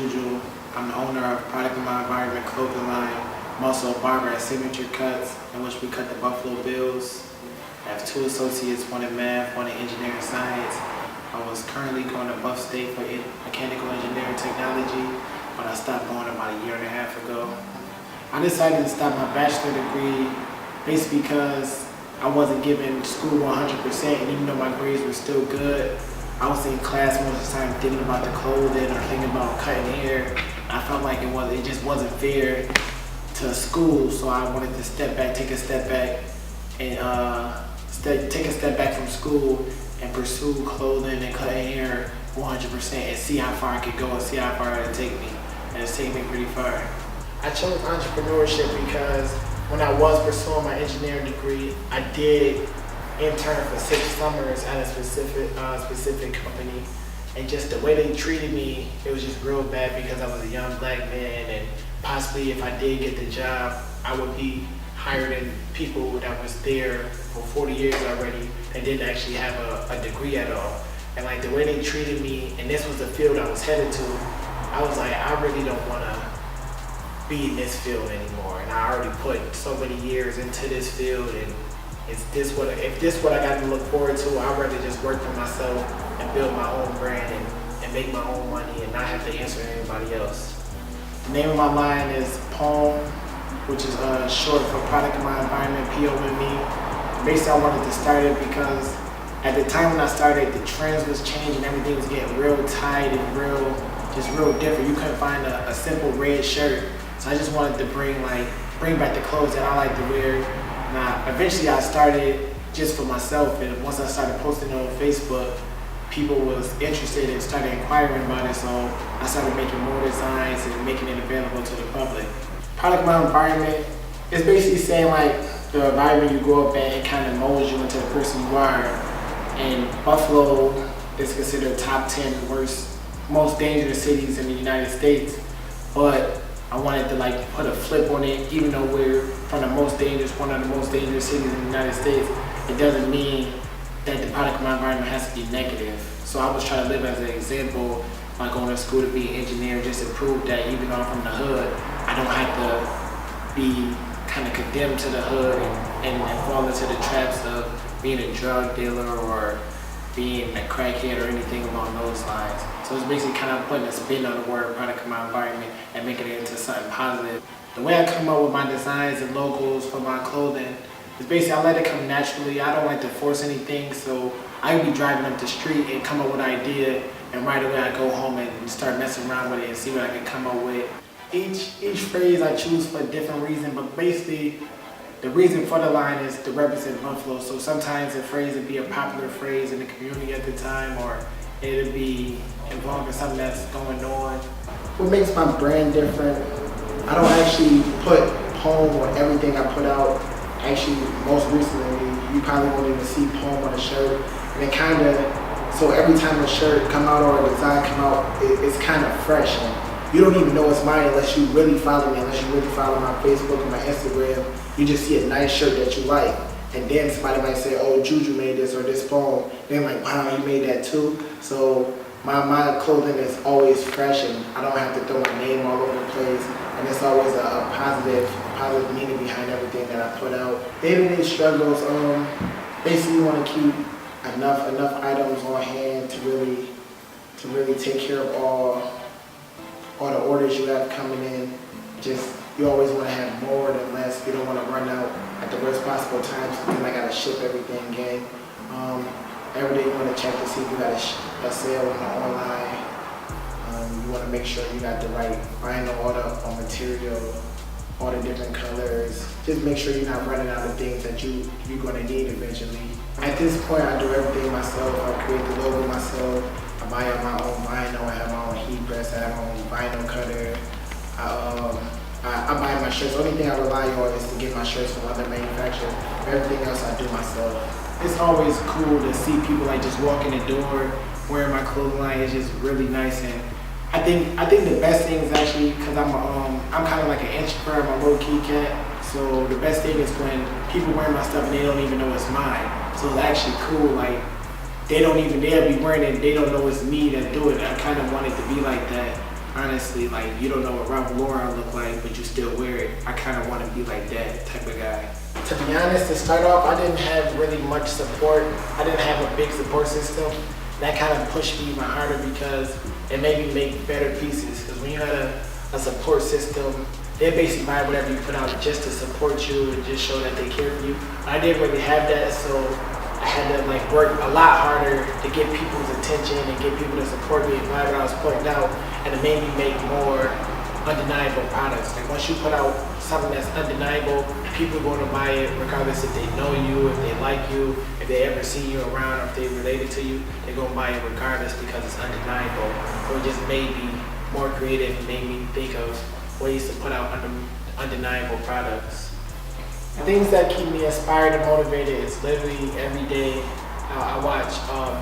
JuJu. I'm the owner of Product of My Environment clothing line. I'm also a barber at Signature Cuts, in which we cut the Buffalo Bills. I have 2 associates, one in math, one in engineering science. I was currently going to Buff State for mechanical engineering technology, but I stopped going about a year and a half ago. I decided to stop my bachelor degree basically because I wasn't giving school 100%, and even though my grades were still good, I was in class most of the time thinking about the clothing or thinking about cutting hair. I felt like it just wasn't fair to school, so I wanted to take a step back, and take a step back from school and pursue clothing and cutting hair 100% and see how far I could go and see how far it would take me. And it's taken me pretty far. I chose entrepreneurship because when I was pursuing my engineering degree, I did intern for 6 summers at a specific company, and just the way they treated me, it was just real bad because I was a young black man, and possibly if I did get the job, I would be higher than people that was there for 40 years already that didn't actually have a degree at all. And like the way they treated me, and this was the field I was headed to, I was like, I really don't want to be in this field anymore, and I already put so many years into this field, and if this what I got to look forward to, I'd rather just work for myself and build my own brand and make my own money and not have to answer to anybody else. The name of my line is POME, which is short for Product of My Environment, POME. Basically, I wanted to start it because at the time when I started, the trends was changing, everything was getting real tight and real different. You couldn't find a simple red shirt. So I just wanted to bring back the clothes that I like to wear. Now, eventually I started just for myself, and once I started posting on Facebook, people was interested and started inquiring about it, so I started making more designs and making it available to the public. Product of My Environment is basically saying like the environment you grow up in, it kind of molds you into the person you are. And Buffalo is considered top 10 most dangerous cities in the United States, but I wanted to like put a flip on it. Even though we're one of the most dangerous cities in the United States, it doesn't mean that the product of my environment has to be negative. So I was trying to live as an example by going to school to be an engineer, just to prove that even though I'm from the hood, I don't have to be kind of condemned to the hood and fall into the traps of being a drug dealer or being a crackhead or anything along those lines. So it's basically kind of putting a spin on the word product of my environment and making it into something positive. The way I come up with my designs and logos for my clothing is basically I let it come naturally. I don't like to force anything, so I can be driving up the street and come up with an idea, and right away I go home and start messing around with it and see what I can come up with. Each phrase I choose for a different reason, but basically the reason for the line is to represent Buffalo. So sometimes a phrase would be a popular phrase in the community at the time, or it'll be involved in something that's going on. What makes my brand different, I don't actually put POME on everything I put out. Actually, most recently, you probably won't even see POME on a shirt. And it kind of, so every time a shirt come out or a design come out, it's kind of fresh. And you don't even know it's mine unless you really follow me, unless you really follow my Facebook and my Instagram. You just see a nice shirt that you like. And then somebody might say, oh, JuJu made this or this POME. Then like, wow, you made that too. So my clothing is always fresh, and I don't have to throw my name all over the place. And it's always a positive meaning behind everything that I put out. Day-to-day struggles, basically you want to keep enough items on hand to really take care of all the orders you have coming in. Just you always want to have more than less. You don't want to run out at the worst possible times because I gotta ship everything in. Every day you want to check to see if you got a sale on the online. You want to make sure you got the right vinyl, all the material, all the different colors. Just make sure you're not running out of things that you're going to need eventually. At this point, I do everything myself. I create the logo myself. I buy my own vinyl. I have my own heat press. I have my own vinyl cutter. I buy my shirts. The only thing I rely on is to get my shirts from other manufacturers. Everything else I do myself. It's always cool to see people like just walk in the door wearing my clothing line. It's just really nice, and I think the best thing is actually because I'm kind of like an introvert, I'm a low-key cat. So the best thing is when people wear my stuff and they don't even know it's mine. So it's actually cool. Like they'll be wearing it, they don't know it's me that do it. I kind of want it to be like that. honestly, like, you don't know what Ralph Lauren look like, but you still wear it. I kind of want to be like that type of guy. To be honest, to start off, I didn't have really much support. I didn't have a big support system. That kind of pushed me even harder because it made me make better pieces. Because when you had a support system, they basically buy whatever you put out just to support you and just show that they care for you. I didn't really have that, so I had to like work a lot harder to get people's attention and get people to support me and buy what I was putting out, and it made me make more undeniable products. Like once you put out something that's undeniable, people are going to buy it regardless if they know you, if they like you, if they ever see you around, or if they related to you, they're going to buy it regardless because it's undeniable. So it just made me more creative and made me think of ways to put out undeniable products. Things that keep me inspired and motivated is literally every day. I watch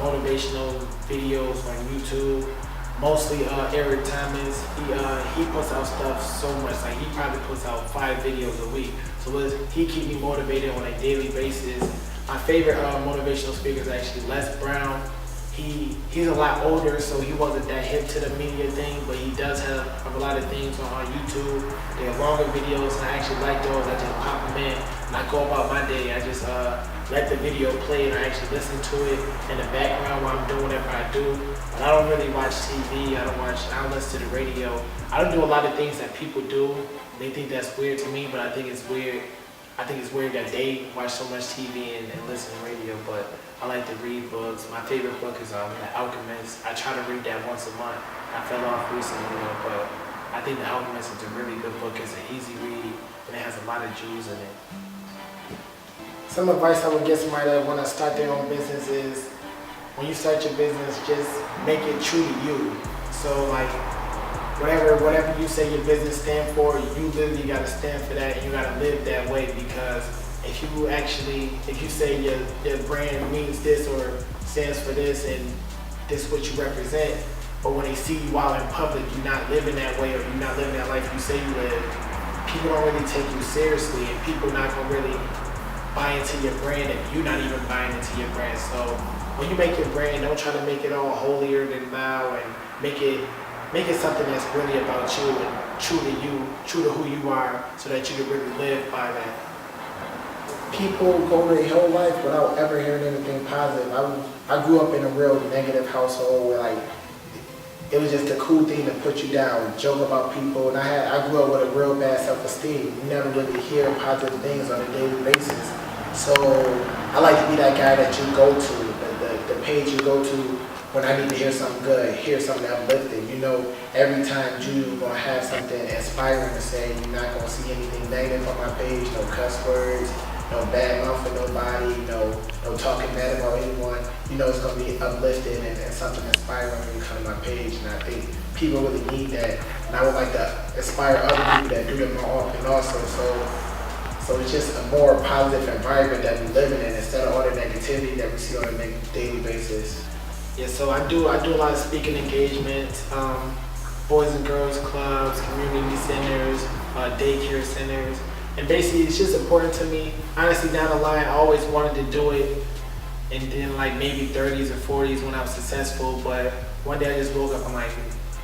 motivational videos on YouTube. Mostly Eric Thomas. He puts out stuff so much. Like he probably puts out 5 videos a week. So he keeps me motivated on a daily basis. My favorite motivational speaker is actually Les Brown. He's a lot older, so he wasn't that hip to the media thing, but he does have a lot of things on YouTube. They're longer videos, and I actually like those. I just pop them in, and I go about my day. I just let the video play, and I actually listen to it in the background while I'm doing whatever I do. But I don't really watch TV. I don't listen to the radio. I don't do a lot of things that people do. They think that's weird to me, but I think it's weird. I think it's weird that they watch so much TV and listen to radio, but I like to read books. My favorite book is The Alchemist. I try to read that once a month. I fell off recently, but I think The Alchemist is a really good book. It's an easy read, and it has a lot of Jews in it. Some advice I would give somebody that want to start their own business is, when you start your business, just make it true to you. So like, whatever you say your business stand for, you literally got to stand for that, and you got to live that way. Because if you say your brand means this or stands for this and this is what you represent, but when they see you out in public, you're not living that way, or you're not living that life you say you live, people don't really take you seriously, and people not going to really buy into your brand if you're not even buying into your brand. So when you make your brand, don't try to make it all holier than thou, and make it something that's really about you and true to you, true to who you are, so that you can really live by that. People go their whole life without ever hearing anything positive. I grew up in a real negative household where like it was just a cool thing to put you down, joke about people, and I grew up with a real bad self-esteem. You never really hear positive things on a daily basis. So I like to be that guy that you go to, the page you go to when I need to hear something good, hear something uplifting. You know, every time you're going to have something inspiring to say. You're not going to see anything negative on my page, no cuss words, no bad mouth for nobody, no talking bad about anyone. You know, it's going to be uplifting and something inspiring when you come to my page. And I think people really need that. And I would like to inspire other people that do that more often also. So it's just a more positive environment that we're living in, instead of all the negativity that we see on a daily basis. Yeah, so I do a lot of speaking engagements, boys and girls clubs, community centers, daycare centers. And basically, it's just important to me. Honestly, down the line, I always wanted to do it, and then like maybe 30s or 40s when I was successful. But one day I just woke up,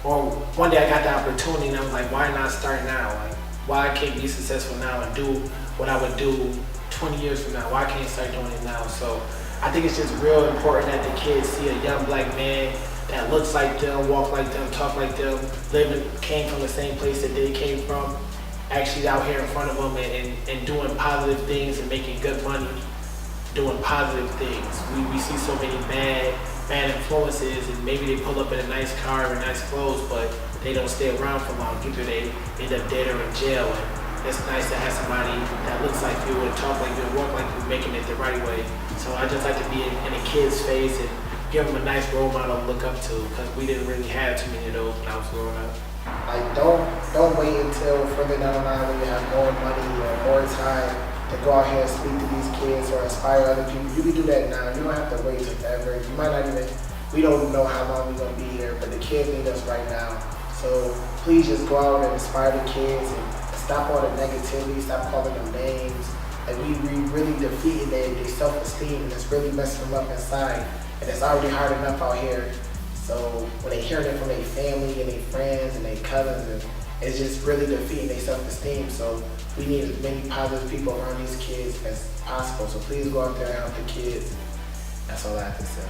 or one day I got the opportunity, and I was like, why not start now? Like, why I can't be successful now and do what I would do 20 years from now? Why can't I start doing it now? So I think it's just real important that the kids see a young black man that looks like them, walk like them, talk like them, came from the same place that they came from, actually out here in front of them and doing positive things and making good money, doing positive things. We see so many bad influences, and maybe they pull up in a nice car or nice clothes, but they don't stay around for long. Either they end up dead or in jail. And it's nice to have somebody that looks like you and talk like you and walk like you, making it the right way. So I just like to be in a kid's face and give them a nice role model to look up to, because we didn't really have too many of those when I was growing up. Like, don't wait until further down the line when you have more money or more time to go out here and speak to these kids or inspire other people. You can do that now. You don't have to wait till forever. You might not even, we don't know how long we're going to be here, but the kids need us right now. So please just go out and inspire the kids and stop all the negativity, stop calling them names. And we really defeating their self-esteem, and it's really messing them up inside. And it's already hard enough out here. So when they hear it from their family and their friends and their cousins, and it's just really defeating their self-esteem. So we need as many positive people around these kids as possible. So please go out there and help the kids. That's all I have to say.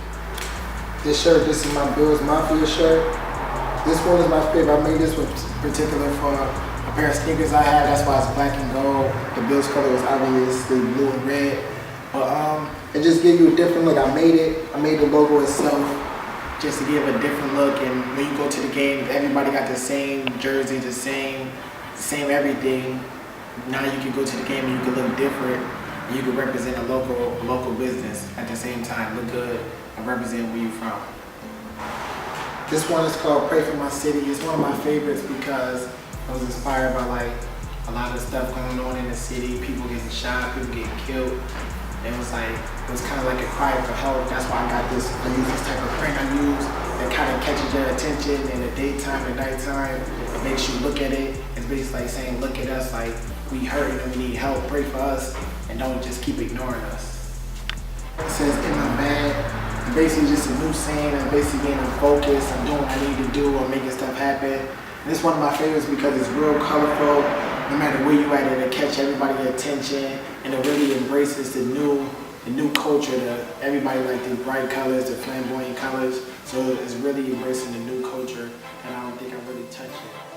This shirt, this is my Bills Mafia shirt. This one is my favorite. I made this one particular for a pair of sneakers I have. That's why it's black and gold. The Bills color was obviously blue and red. But it just gives you a different look. I made the logo itself just to give a different look. And when you go to the game, everybody got the same jersey, the same everything. Now you can go to the game and you can look different. And you can represent a local business at the same time. Look good and represent where you're from. This one is called Pray for My City. It's one of my favorites because I was inspired by like a lot of stuff going on in the city. People getting shot, people getting killed. It was kind of like a cry for help. That's why I got this. I use this type of print I use that kind of catches your attention in the daytime and nighttime. It makes you look at it. It's basically like saying, look at us, like we hurt and we need help. Pray for us and don't just keep ignoring us. It says in my bag. It's basically just a new saying. I'm basically getting focused. I'm doing what I need to do. I'm making stuff happen. And it's one of my favorites because it's real colorful. No matter where you at, it'll catch everybody's attention, and it really embraces the new culture. Everybody like the bright colors, the flamboyant colors. So it's really embracing the new culture, and I don't think I really touch it.